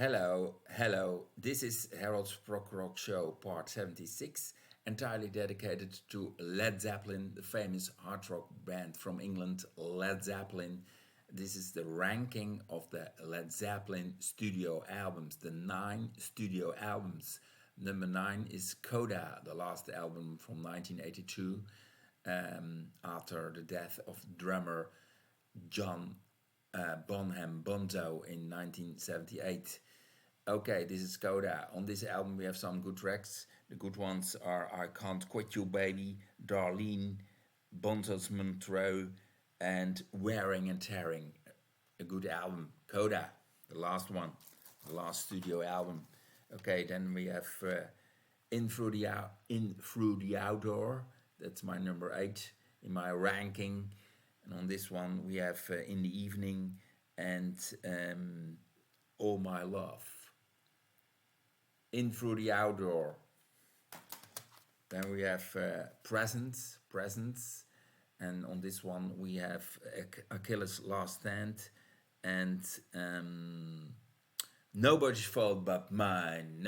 Hello. This is Harold's Prog Rock Show, part 76, entirely dedicated to Led Zeppelin, the famous hard rock band from England, Led Zeppelin. This is the ranking of the Led Zeppelin studio albums, the 9 studio albums. Number 9 is Coda, the last album from 1982, after the death of drummer John Bonham Bonzo in 1978. Okay, this is Coda. On this album, we have some good tracks. The good ones are I Can't Quit You Baby, Darlene, Bonzo's Montreux, and Wearing and Tearing. A good album. Coda, the last one, the last studio album. Okay, then we have In Through the Outdoor. That's my number 8 in my ranking. And on this one, we have In the Evening and All My Love. In Through the Outdoor. Then we have Presence. And on this one, we have Achilles' Last Stand and Nobody's Fault But Mine.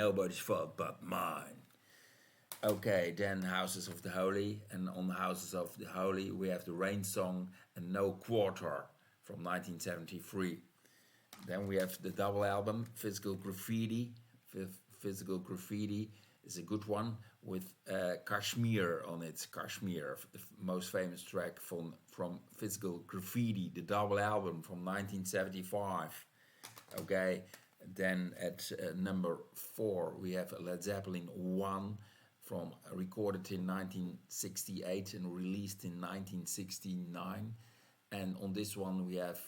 Okay, then Houses of the Holy, and on Houses of the Holy we have the Rain Song and No Quarter from 1973. Then we have the double album Physical Graffiti. Physical Graffiti is a good one with Kashmir on it. Kashmir, the most famous track from Physical Graffiti, the double album from 1975. Okay, then at number 4 we have Led Zeppelin 1, recorded in 1968 and released in 1969. And on this one we have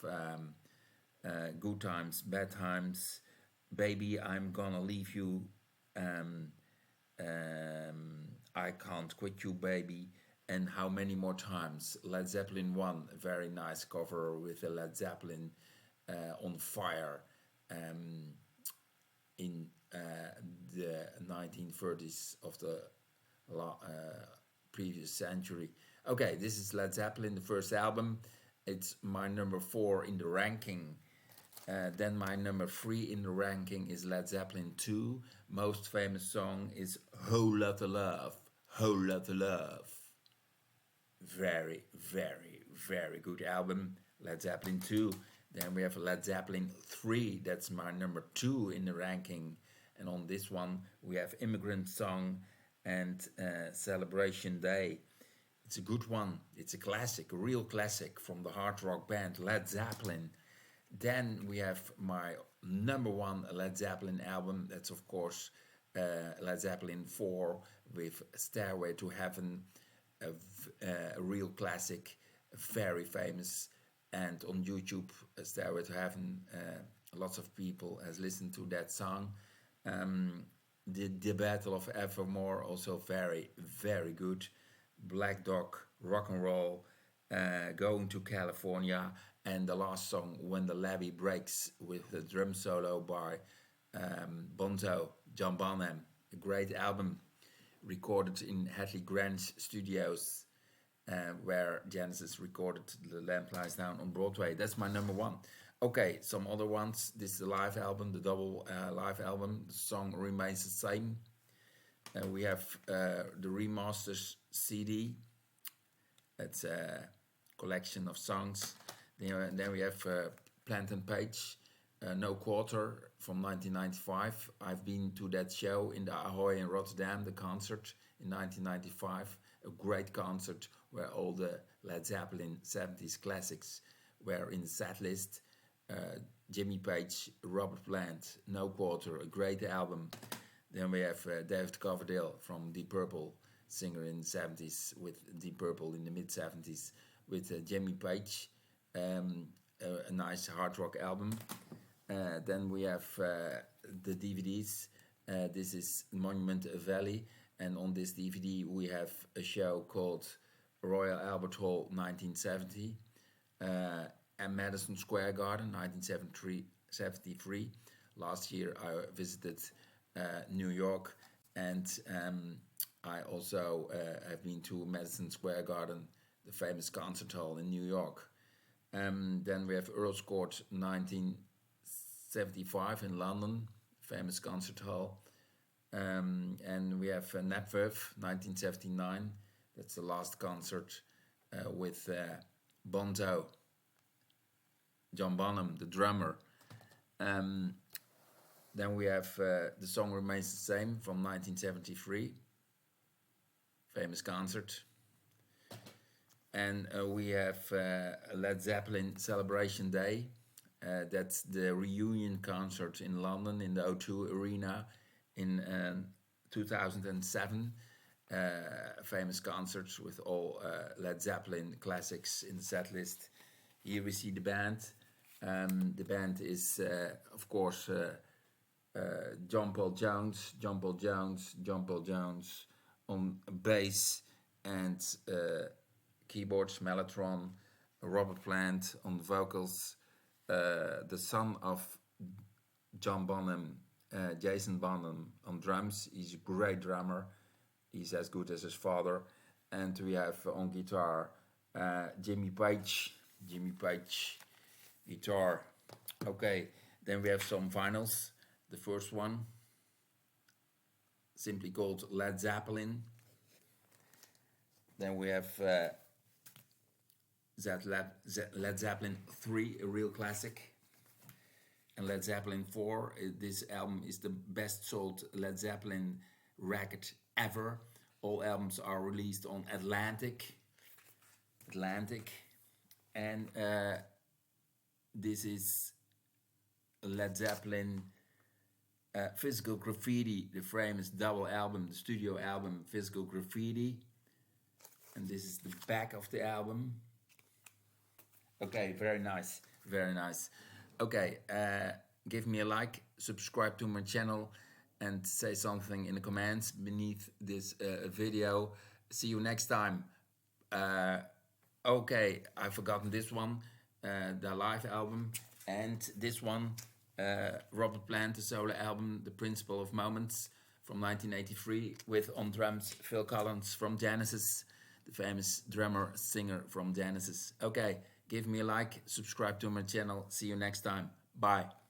Good Times, Bad Times, Baby I'm Gonna Leave You, I Can't Quit You Baby, and How Many More Times. Led Zeppelin 1, a very nice cover with a Led Zeppelin on fire in the 1930s of the previous century. Okay, this is Led Zeppelin, the first album. It's my number 4 in the ranking. Then my number 3 in the ranking is Led Zeppelin 2. Most famous song is Whole Lotta Love. Whole Lotta Love. Very, very, very good album. Led Zeppelin 2. Then we have Led Zeppelin 3. That's my number 2 in the ranking. And on this one we have Immigrant Song and Celebration Day. It's a good one. It's a classic, a real classic from the hard rock band Led Zeppelin. Then we have my number 1 Led Zeppelin album. That's of course Led Zeppelin 4 with Stairway to Heaven, a real classic, very famous. And on YouTube, Stairway to Heaven, lots of people has listened to that song. The Battle of Evermore, also very, very good. Black Dog, Rock and Roll, Going to California, and the last song, When the Levee Breaks, with the drum solo by Bonzo, John Bonham. A great album, recorded in Hadley Grange Studios, where Genesis recorded The Lamp Lies Down on Broadway. That's my number 1. Okay, some other ones. This is the live album, the double live album. The song remains the same. We have the remasters CD. That's a collection of songs. Then we have Plant and Page, No Quarter from 1995. I've been to that show in the Ahoy in Rotterdam, the concert in 1995. A great concert where all the Led Zeppelin 70s classics were in the set list. Jimmy Page, Robert Plant, No Quarter, a great album. Then we have David Coverdale from Deep Purple, singer in the 70s with Deep Purple in the mid-70s with Jimmy Page, a nice hard rock album. Then we have the DVDs. This is Monument Valley, and on this DVD we have a show called Royal Albert Hall 1970, and Madison Square Garden 1973. Last year I visited New York, and I also have been to Madison Square Garden, the famous concert hall in New York. Then we have Earl's Court 1975 in London. famous concert hall. And we have Napwerf, 1979. That's the last concert with Bonzo, John Bonham, the drummer. Then we have The Song Remains the Same from 1973, famous concert. And we have Led Zeppelin Celebration Day. That's the reunion concert in London in the O2 Arena in 2007. Famous concerts with all Led Zeppelin classics in the set list. Here we see the band. The band is, of course, John Paul Jones on bass and keyboards, mellotron, Robert Plant on vocals, the son of John Bonham, Jason Bonham on drums. He's a great drummer. He's as good as his father. And we have on guitar Jimmy Page, guitar. Okay, then we have some vinyls. The first one, simply called Led Zeppelin. Then we have Led Zeppelin 3, a real classic. And Led Zeppelin 4, this album is the best sold Led Zeppelin record ever. All albums are released on Atlantic. And this is Led Zeppelin Physical Graffiti, the famous double album, the studio album Physical Graffiti. And this is the back of the album. Okay, very nice. Okay, give me a like, subscribe to my channel, and say something in the comments beneath this video. See you next time. Okay, I've forgotten this one, the live album, and this one, Robert Plant, the solo album, The Principle of Moments from 1983, with on drums Phil Collins from Genesis, the famous drummer, singer from Genesis. Okay, give me a like, subscribe to my channel. See you next time. Bye.